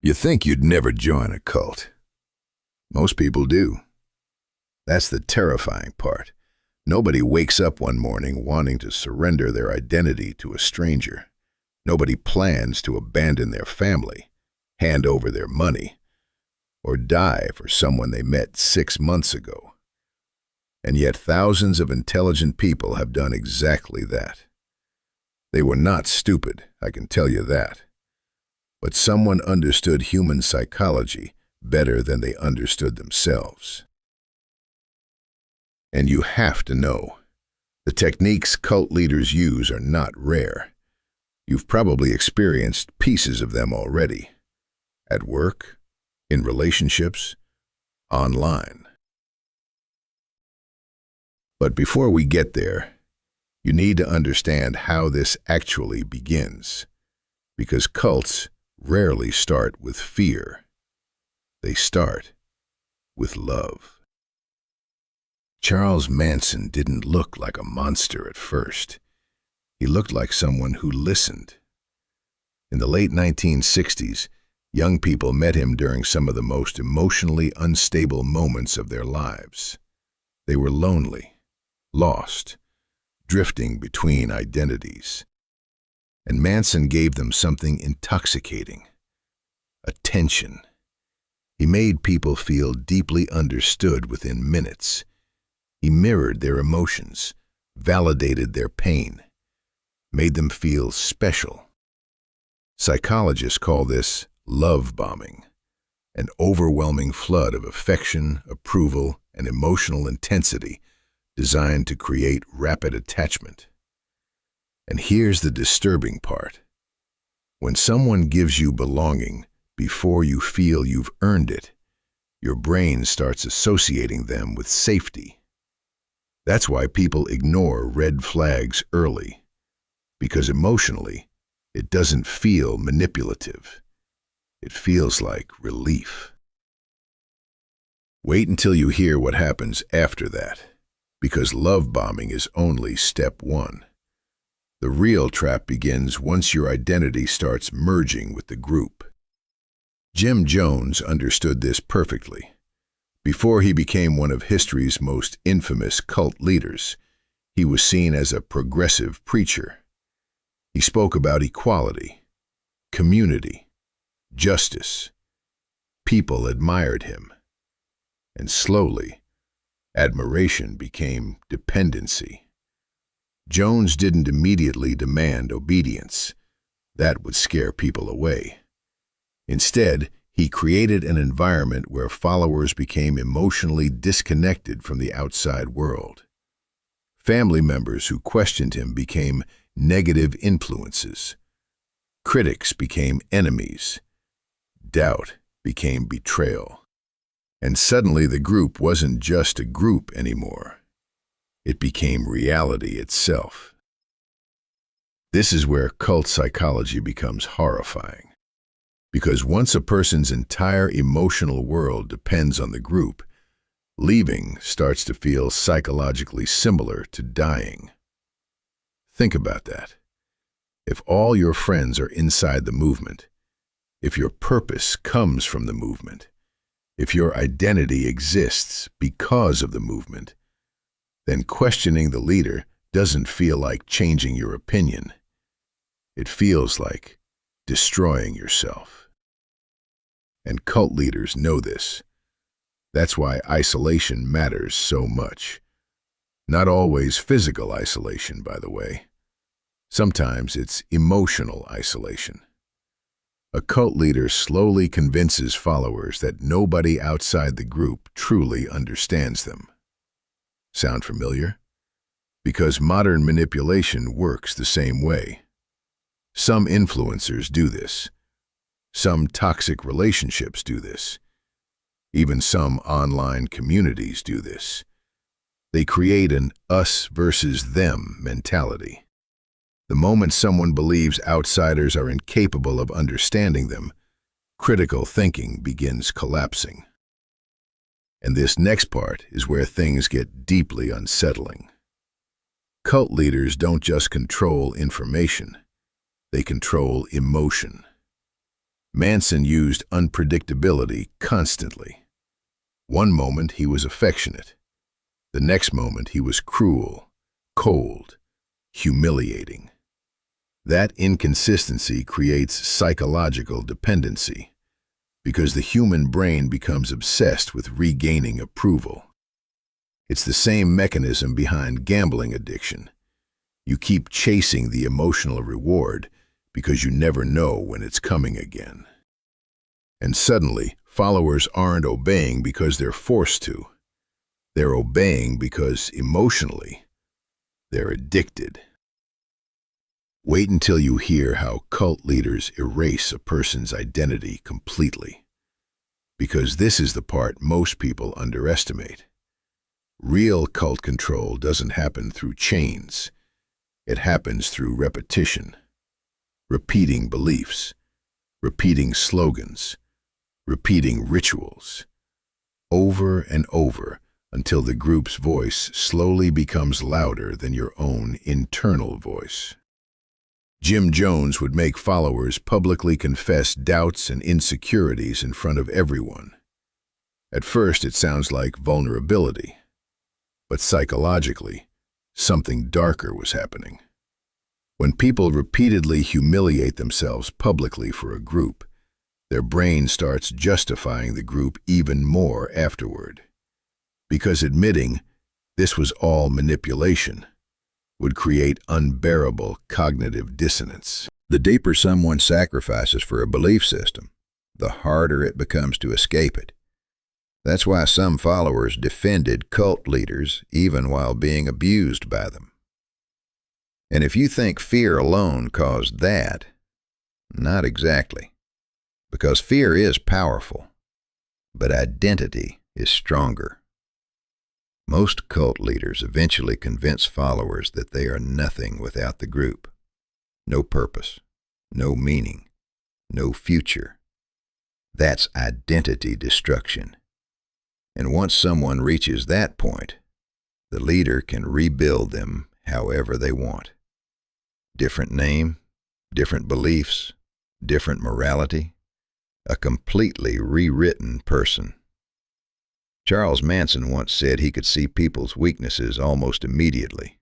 You think you'd never join a cult. Most people do. That's the terrifying part. Nobody wakes up one morning wanting to surrender their identity to a stranger. Nobody plans to abandon their family, hand over their money, or die for someone they met 6 months ago. And yet thousands of intelligent people have done exactly that. They were not stupid, I can tell you that. But someone understood human psychology better than they understood themselves. And you have to know, the techniques cult leaders use are not rare. You've probably experienced pieces of them already. At work, in relationships, online. But before we get there, you need to understand how this actually begins. Because cults rarely start with fear. They start with love. Charles Manson didn't look like a monster at first. He looked like someone who listened. In the late 1960s, young people met him during some of the most emotionally unstable moments of their lives. They were lonely, lost, drifting between identities. And Manson gave them something intoxicating: attention. He made people feel deeply understood within minutes. He mirrored their emotions, validated their pain, made them feel special. Psychologists call this love bombing, an overwhelming flood of affection, approval, and emotional intensity designed to create rapid attachment. And here's the disturbing part. When someone gives you belonging before you feel you've earned it, your brain starts associating them with safety. That's why people ignore red flags early, because emotionally, it doesn't feel manipulative. It feels like relief. Wait until you hear what happens after that, because love bombing is only step one. The real trap begins once your identity starts merging with the group. Jim Jones understood this perfectly. Before he became one of history's most infamous cult leaders, he was seen as a progressive preacher. He spoke about equality, community, justice. People admired him. And slowly, admiration became dependency. Jones didn't immediately demand obedience. That would scare people away. Instead, he created an environment where followers became emotionally disconnected from the outside world. Family members who questioned him became negative influences. Critics became enemies. Doubt became betrayal. And suddenly the group wasn't just a group anymore. It became reality itself. This is where cult psychology becomes horrifying. Because once a person's entire emotional world depends on the group, leaving starts to feel psychologically similar to dying. Think about that. If all your friends are inside the movement, if your purpose comes from the movement, if your identity exists because of the movement, then questioning the leader doesn't feel like changing your opinion. It feels like destroying yourself. And cult leaders know this. That's why isolation matters so much. Not always physical isolation, by the way. Sometimes it's emotional isolation. A cult leader slowly convinces followers that nobody outside the group truly understands them. Sound familiar? Because modern manipulation works the same way. Some influencers do this. Some toxic relationships do this. Even some online communities do this. They create an us versus them mentality. The moment someone believes outsiders are incapable of understanding them, critical thinking begins collapsing. And this next part is where things get deeply unsettling. Cult leaders don't just control information, they control emotion. Manson used unpredictability constantly. One moment he was affectionate. The next moment he was cruel, cold, humiliating. That inconsistency creates psychological dependency, because the human brain becomes obsessed with regaining approval. It's the same mechanism behind gambling addiction. You keep chasing the emotional reward because you never know when it's coming again. And suddenly, followers aren't obeying because they're forced to. They're obeying because emotionally, they're addicted. Wait until you hear how cult leaders erase a person's identity completely. Because this is the part most people underestimate. Real cult control doesn't happen through chains. It happens through repetition. Repeating beliefs, repeating slogans, repeating rituals, over and over until the group's voice slowly becomes louder than your own internal voice. Jim Jones would make followers publicly confess doubts and insecurities in front of everyone. At first, it sounds like vulnerability, but psychologically, something darker was happening. When people repeatedly humiliate themselves publicly for a group, their brain starts justifying the group even more afterward. Because admitting this was all manipulation would create unbearable cognitive dissonance. The deeper someone sacrifices for a belief system, the harder it becomes to escape it. That's why some followers defended cult leaders even while being abused by them. And if you think fear alone caused that, not exactly. Because fear is powerful, but identity is stronger. Most cult leaders eventually convince followers that they are nothing without the group. No purpose, no meaning, no future. That's identity destruction. And once someone reaches that point, the leader can rebuild them however they want. Different name, different beliefs, different morality, a completely rewritten person. Charles Manson once said he could see people's weaknesses almost immediately.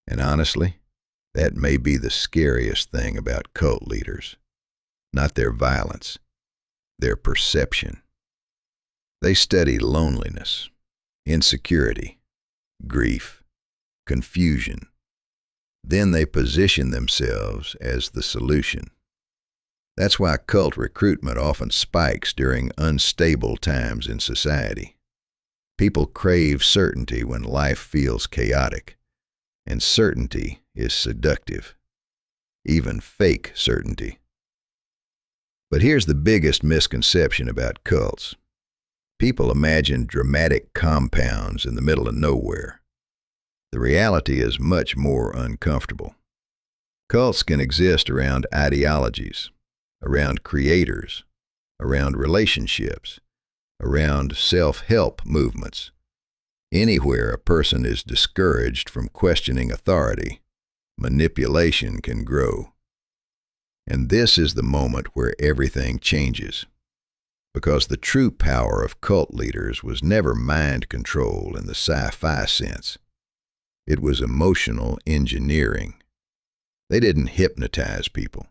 And honestly, that may be the scariest thing about cult leaders. Not their violence, their perception. They study loneliness, insecurity, grief, confusion. Then they position themselves as the solution. That's why cult recruitment often spikes during unstable times in society. People crave certainty when life feels chaotic, and certainty is seductive, even fake certainty. But here's the biggest misconception about cults. People imagine dramatic compounds in the middle of nowhere. The reality is much more uncomfortable. Cults can exist around ideologies, around creators, around relationships, around self-help movements. Anywhere a person is discouraged from questioning authority, manipulation can grow. And this is the moment where everything changes. Because the true power of cult leaders was never mind control in the sci-fi sense. It was emotional engineering. They didn't hypnotize people.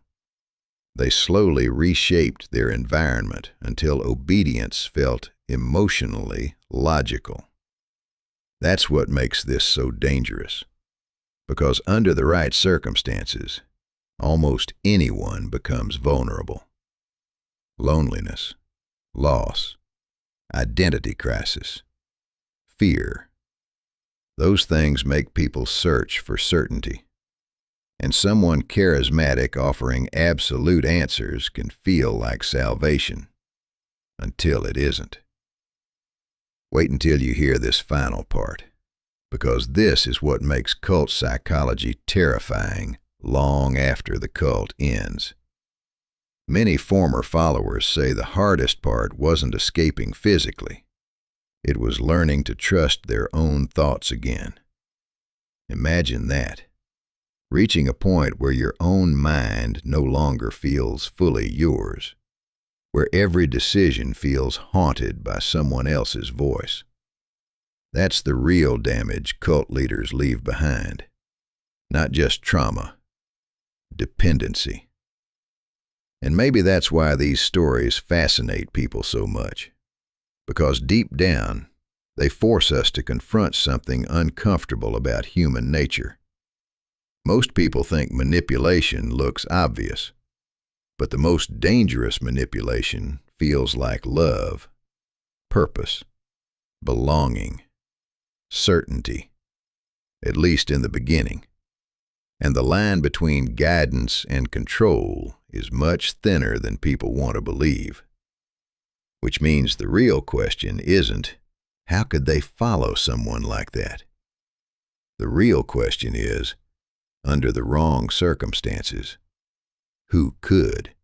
They slowly reshaped their environment until obedience felt emotionally logical. That's what makes this so dangerous. Because under the right circumstances, almost anyone becomes vulnerable. Loneliness, loss, identity crisis, fear. Those things make people search for certainty. And someone charismatic offering absolute answers can feel like salvation, until it isn't. Wait until you hear this final part, because this is what makes cult psychology terrifying long after the cult ends. Many former followers say the hardest part wasn't escaping physically. It was learning to trust their own thoughts again. Imagine that. Reaching a point where your own mind no longer feels fully yours. where every decision feels haunted by someone else's voice. That's the real damage cult leaders leave behind. Not just trauma, dependency. And maybe that's why these stories fascinate people so much. Because deep down, they force us to confront something uncomfortable about human nature. Most people think manipulation looks obvious, but the most dangerous manipulation feels like love, purpose, belonging, certainty, at least in the beginning. And the line between guidance and control is much thinner than people want to believe. Which means the real question isn't, how could they follow someone like that? The real question is, under the wrong circumstances, who could?